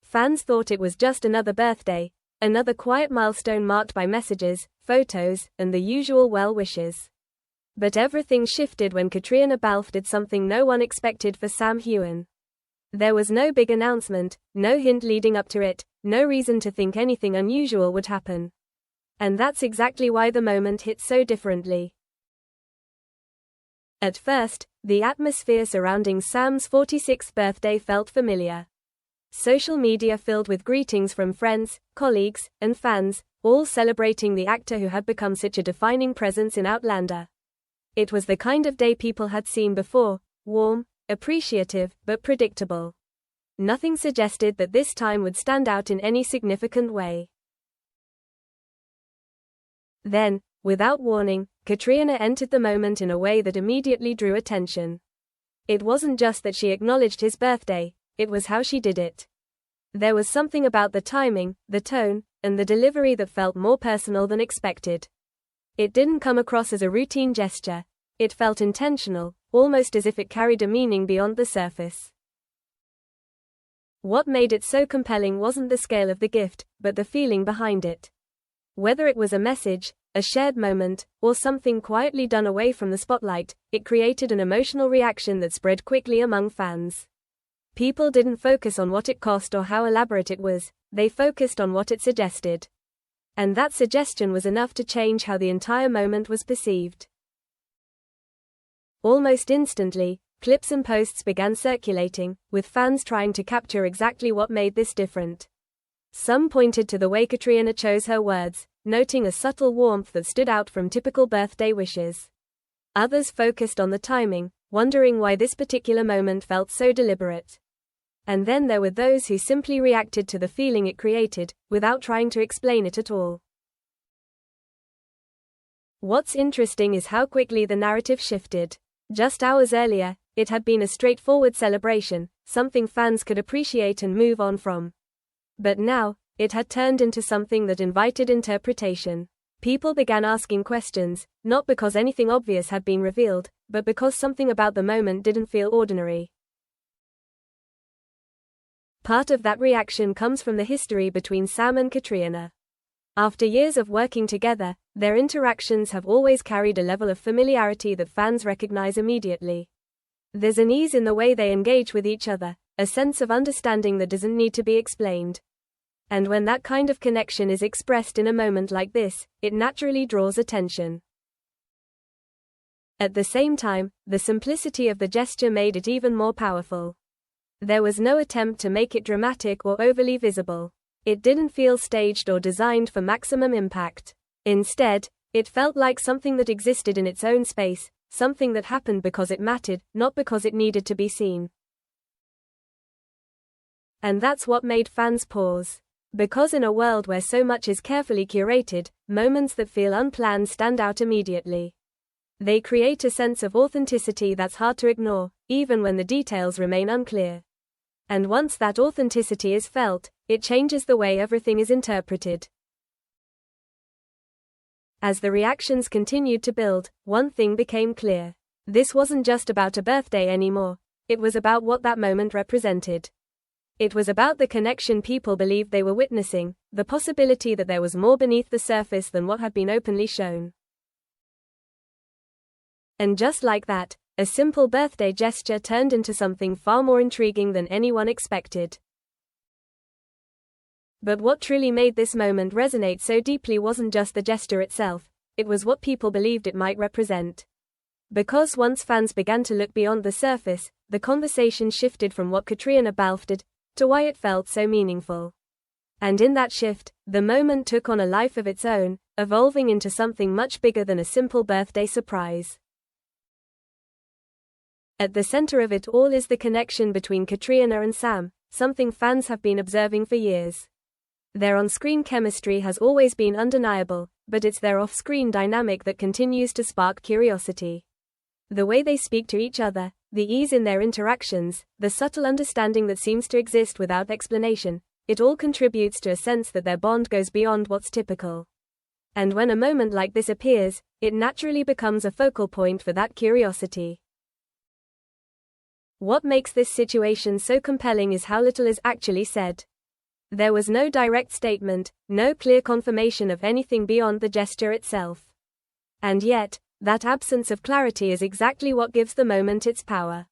Fans thought it was just another birthday, another quiet milestone marked by messages, photos, and the usual well wishes. But everything shifted when Caitríona Balfe did something no one expected for Sam Heughan. There was no big announcement, no hint leading up to it, no reason to think anything unusual would happen. And that's exactly why the moment hit so differently. At first, the atmosphere surrounding Sam's 46th birthday felt familiar. Social media filled with greetings from friends, colleagues, and fans, all celebrating the actor who had become such a defining presence in Outlander. It was the kind of day people had seen before, warm, appreciative, but predictable. Nothing suggested that this time would stand out in any significant way. Then, without warning, Caitríona entered the moment in a way that immediately drew attention. It wasn't just that she acknowledged his birthday, it was how she did it. There was something about the timing, the tone, and the delivery that felt more personal than expected. It didn't come across as a routine gesture. It felt intentional, almost as if it carried a meaning beyond the surface. What made it so compelling wasn't the scale of the gift, but the feeling behind it. Whether it was a message, a shared moment, or something quietly done away from the spotlight, it created an emotional reaction that spread quickly among fans. People didn't focus on what it cost or how elaborate it was, they focused on what it suggested. And that suggestion was enough to change how the entire moment was perceived. Almost instantly, clips and posts began circulating, with fans trying to capture exactly what made this different. Some pointed to the way Caitríona chose her words, noting a subtle warmth that stood out from typical birthday wishes. Others focused on the timing, wondering why this particular moment felt so deliberate. And then there were those who simply reacted to the feeling it created, without trying to explain it at all. What's interesting is how quickly the narrative shifted. Just hours earlier, it had been a straightforward celebration, something fans could appreciate and move on from. But now, it had turned into something that invited interpretation. People began asking questions, not because anything obvious had been revealed, but because something about the moment didn't feel ordinary. Part of that reaction comes from the history between Sam and Caitríona. After years of working together, their interactions have always carried a level of familiarity that fans recognize immediately. There's an ease in the way they engage with each other, a sense of understanding that doesn't need to be explained. And when that kind of connection is expressed in a moment like this, it naturally draws attention. At the same time, the simplicity of the gesture made it even more powerful. There was no attempt to make it dramatic or overly visible. It didn't feel staged or designed for maximum impact. Instead, it felt like something that existed in its own space, something that happened because it mattered, not because it needed to be seen. And that's what made fans pause. Because in a world where so much is carefully curated, moments that feel unplanned stand out immediately. They create a sense of authenticity that's hard to ignore, even when the details remain unclear. And once that authenticity is felt, it changes the way everything is interpreted. As the reactions continued to build, one thing became clear. This wasn't just about a birthday anymore, it was about what that moment represented. It was about the connection people believed they were witnessing, the possibility that there was more beneath the surface than what had been openly shown. And just like that, a simple birthday gesture turned into something far more intriguing than anyone expected. But what truly made this moment resonate so deeply wasn't just the gesture itself, it was what people believed it might represent. Because once fans began to look beyond the surface, the conversation shifted from what Caitríona Balfe did, to why it felt so meaningful. And in that shift, the moment took on a life of its own, evolving into something much bigger than a simple birthday surprise. At the center of it all is the connection between Caitríona and Sam, something fans have been observing for years. Their on-screen chemistry has always been undeniable, but it's their off-screen dynamic that continues to spark curiosity. The way they speak to each other, the ease in their interactions, the subtle understanding that seems to exist without explanation, it all contributes to a sense that their bond goes beyond what's typical. And when a moment like this appears, it naturally becomes a focal point for that curiosity. What makes this situation so compelling is how little is actually said. There was no direct statement, no clear confirmation of anything beyond the gesture itself. And yet, that absence of clarity is exactly what gives the moment its power.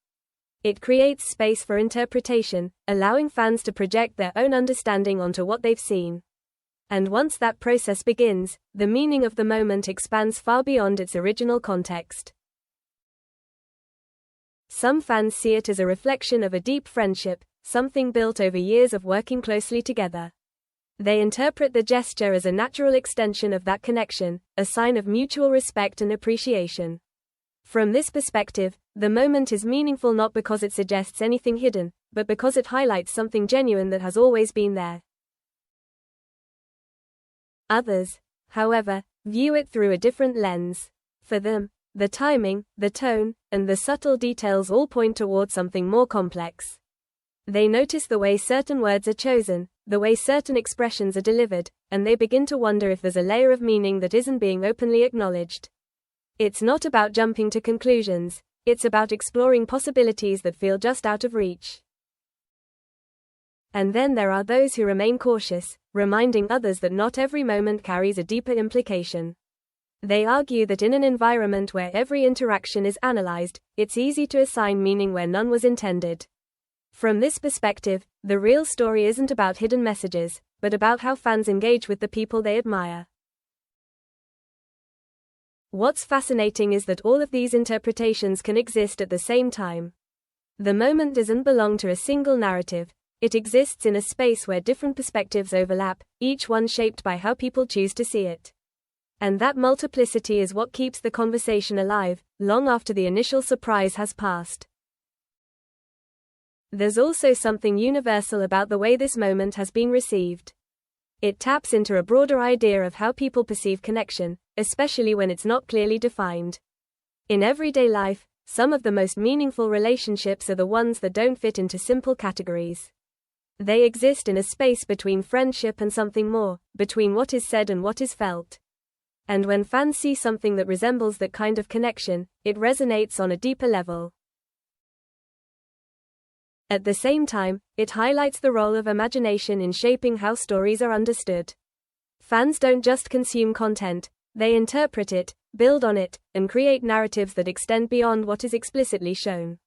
It creates space for interpretation, allowing fans to project their own understanding onto what they've seen. And once that process begins, the meaning of the moment expands far beyond its original context. Some fans see it as a reflection of a deep friendship, something built over years of working closely together. They interpret the gesture as a natural extension of that connection, a sign of mutual respect and appreciation. From this perspective, the moment is meaningful not because it suggests anything hidden, but because it highlights something genuine that has always been there. Others, however, view it through a different lens. For them, the timing, the tone, and the subtle details all point toward something more complex. They notice the way certain words are chosen, the way certain expressions are delivered, and they begin to wonder if there's a layer of meaning that isn't being openly acknowledged. It's not about jumping to conclusions, it's about exploring possibilities that feel just out of reach. And then there are those who remain cautious, reminding others that not every moment carries a deeper implication. They argue that in an environment where every interaction is analyzed, it's easy to assign meaning where none was intended. From this perspective, the real story isn't about hidden messages, but about how fans engage with the people they admire. What's fascinating is that all of these interpretations can exist at the same time. The moment doesn't belong to a single narrative, it exists in a space where different perspectives overlap, each one shaped by how people choose to see it. And that multiplicity is what keeps the conversation alive, long after the initial surprise has passed. There's also something universal about the way this moment has been received. It taps into a broader idea of how people perceive connection, especially when it's not clearly defined. In everyday life, some of the most meaningful relationships are the ones that don't fit into simple categories. They exist in a space between friendship and something more, between what is said and what is felt. And when fans see something that resembles that kind of connection, it resonates on a deeper level. At the same time, it highlights the role of imagination in shaping how stories are understood. Fans don't just consume content, they interpret it, build on it, and create narratives that extend beyond what is explicitly shown.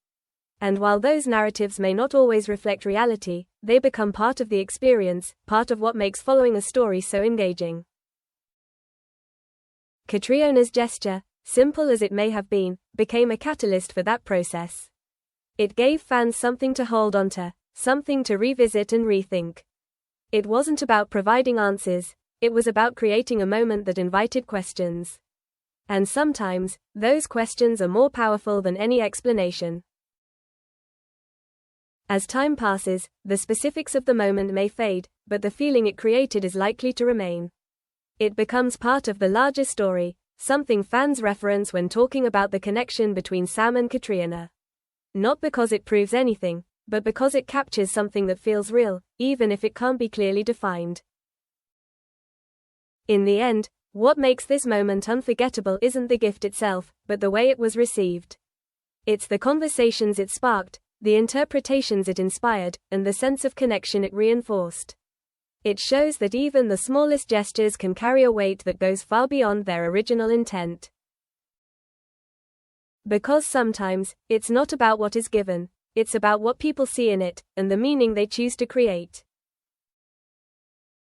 And while those narratives may not always reflect reality, they become part of the experience, part of what makes following a story so engaging. Caitríona's gesture, simple as it may have been, became a catalyst for that process. It gave fans something to hold onto, something to revisit and rethink. It wasn't about providing answers, it was about creating a moment that invited questions. And sometimes, those questions are more powerful than any explanation. As time passes, the specifics of the moment may fade, but the feeling it created is likely to remain. It becomes part of the larger story, something fans reference when talking about the connection between Sam and Caitríona. Not because it proves anything, but because it captures something that feels real, even if it can't be clearly defined. In the end, what makes this moment unforgettable isn't the gift itself, but the way it was received. It's the conversations it sparked, the interpretations it inspired, and the sense of connection it reinforced. It shows that even the smallest gestures can carry a weight that goes far beyond their original intent. Because sometimes, it's not about what is given, it's about what people see in it, and the meaning they choose to create.